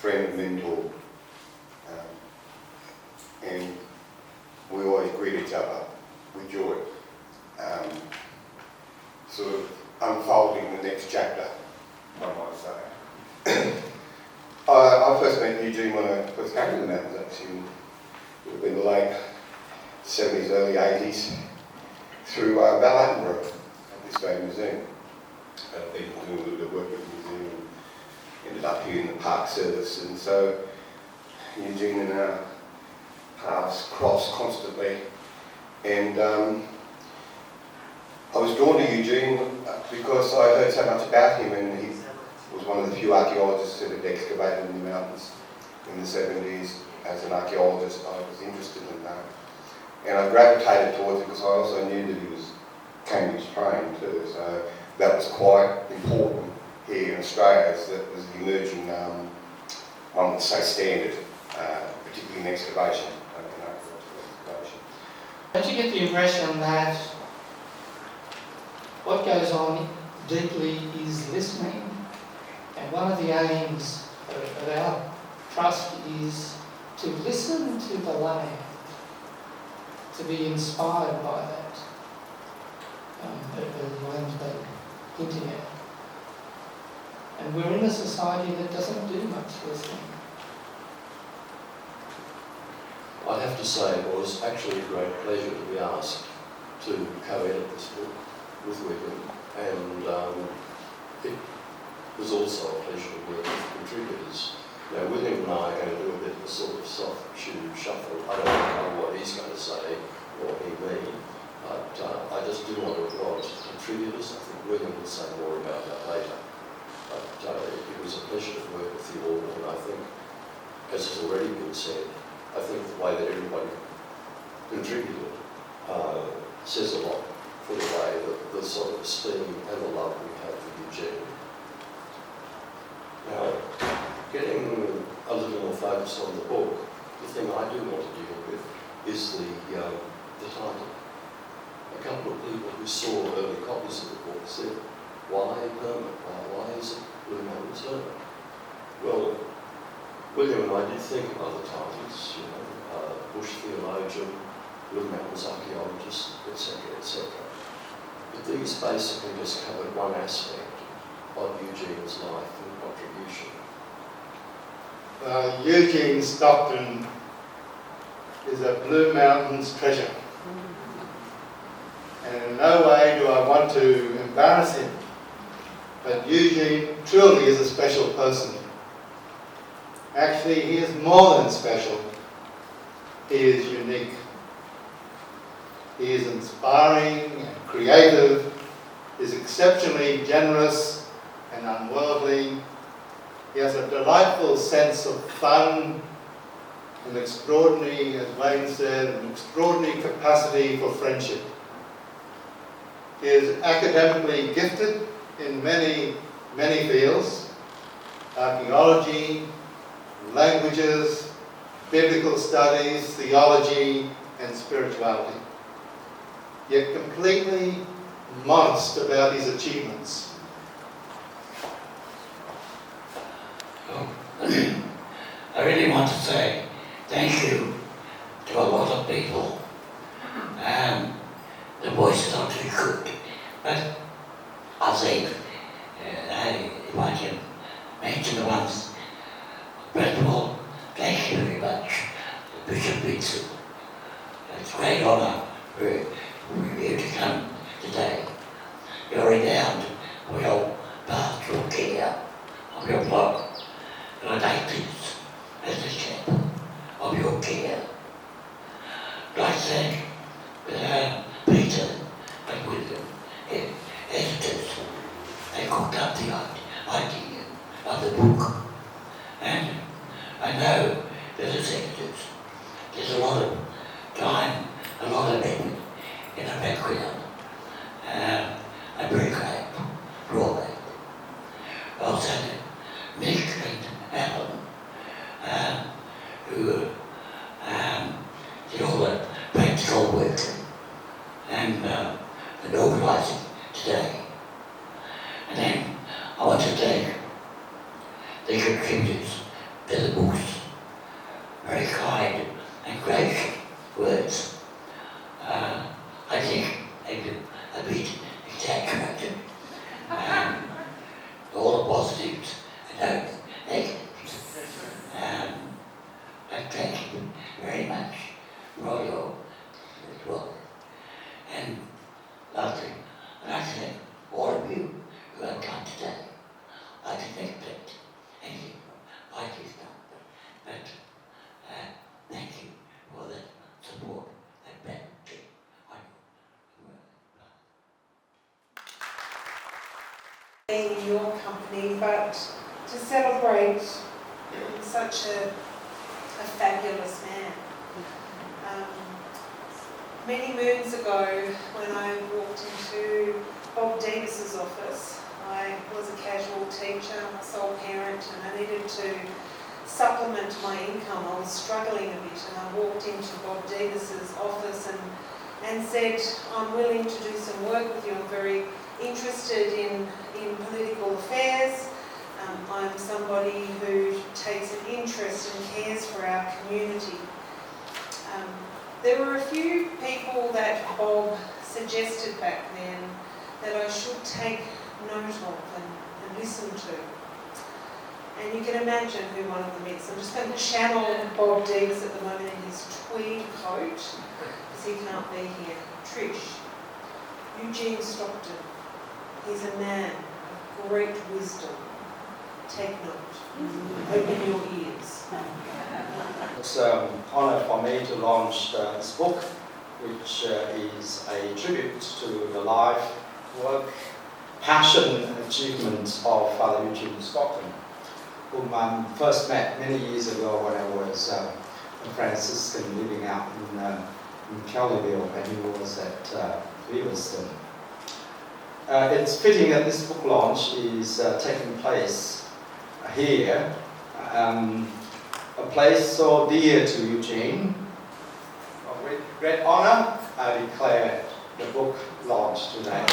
friend and mentor. And we always greet each other with joy. Sort of unfolding the next chapter, one might say. I first met Eugene when I first came to the mountains, actually. It would have been the late 70s, early 80s, through Ballatin Group at this great museum. I've been doing a little bit of work with the museum and ended up here in the park service, and so Eugene and our paths cross constantly. And I was drawn to Eugene because I heard so much about him, and he was one of the few archaeologists that had excavated in the mountains in the 70s. As an archaeologist, I was interested in that. And I gravitated towards it because I also knew that he was Cambridge trained too, so that was quite important here in Australia, as that was the emerging, one would say, standard, particularly in excavation. Don't you get the impression that what goes on deeply is listening? And one of the aims of our trust is to listen to the land, to be inspired by that, the land they're hinting at. And we're in a society that doesn't do much listening. I'd have to say it was actually a great pleasure to be asked to co-edit this book with William, and it was also a pleasure to work with contributors. Now, William and I are going to do a bit of a sort of soft shoe shuffle. I don't know what he's going to say or he mean, but I just do want to acknowledge the contributors. I think William will say more about that later. But it was a pleasure to work with you all, and I think, as has already been said, I think the way that everybody contributed says a lot for the way that the sort of esteem and the love we have for Eugene. Now, getting a little more focused on the book, the thing I do want to deal with is the title. A couple of people who saw early copies of the book said, why Hermit? Why is it Blue Mountains Hermit? Well, William and I did think of other titles, Bush Theologian, Blue Mountains Archaeologist, etc., etc. But these basically just covered one aspect of Eugene's life and contribution. Eugene Stockton is a Blue Mountains treasure. And in no way do I want to embarrass him, but Eugene truly is a special person. Actually, he is more than special. He is unique. He is inspiring and creative. He is exceptionally generous and unworldly. He has a delightful sense of fun, an extraordinary, as Wayne said, an extraordinary capacity for friendship. He is academically gifted in many, many fields: archaeology, languages, biblical studies, theology, and spirituality. Yet completely modest about his achievements. I really want to say thank you to a lot of people. The voice is not too good, but I'll say if I can mention the ones. First of all, thank you very much, Bishop Vincent. It's a great honour for you to come today. You're renowned for your pastoral care of your flock, and I take this as a step of your care. I'd like to thank Peter and William, editors. They cooked up the idea of the book. And I know that as editors, there's a lot of time, a lot of effort in the background. I'm very grateful for all that. Also, Nick and Alan, who did all the practical work and organising today. And then I want to thank the contributors that books. Very kind and gracious words. I think a bit exaggerated. All the positives and negatives. I thank you very much for your work. And lastly, I'd like to thank all of you who have come today. I didn't expect anything like this done, but thank you for that support and benefit on being in your company, but to celebrate such a fabulous man. Many moons ago, when I walked into Bob Davis's office, I was a casual teacher, I'm a sole parent, and I needed to supplement my income. I was struggling a bit, and I walked into Bob Davis's office and said, I'm willing to do some work with you. I'm very interested in political affairs. I'm somebody who takes an interest and cares for our community. There were a few people that Bob suggested back then that I should take note of and listen to. And you can imagine who one of them is. I'm just going to channel Bob Davis at the moment in his tweed coat, because he can't be here. Trish, Eugene Stockton. He's a man of great wisdom. Take note. Open your ears. It's an honour for me to launch this book, which is a tribute to the life, work, passion and achievements of Father Eugene Stockton, whom I first met many years ago when I was a Franciscan living out in Kellyville, and he was at Emilsen. It's fitting that this book launch is taking place here, a place so dear to Eugene. With great honour, I declare the book launch today.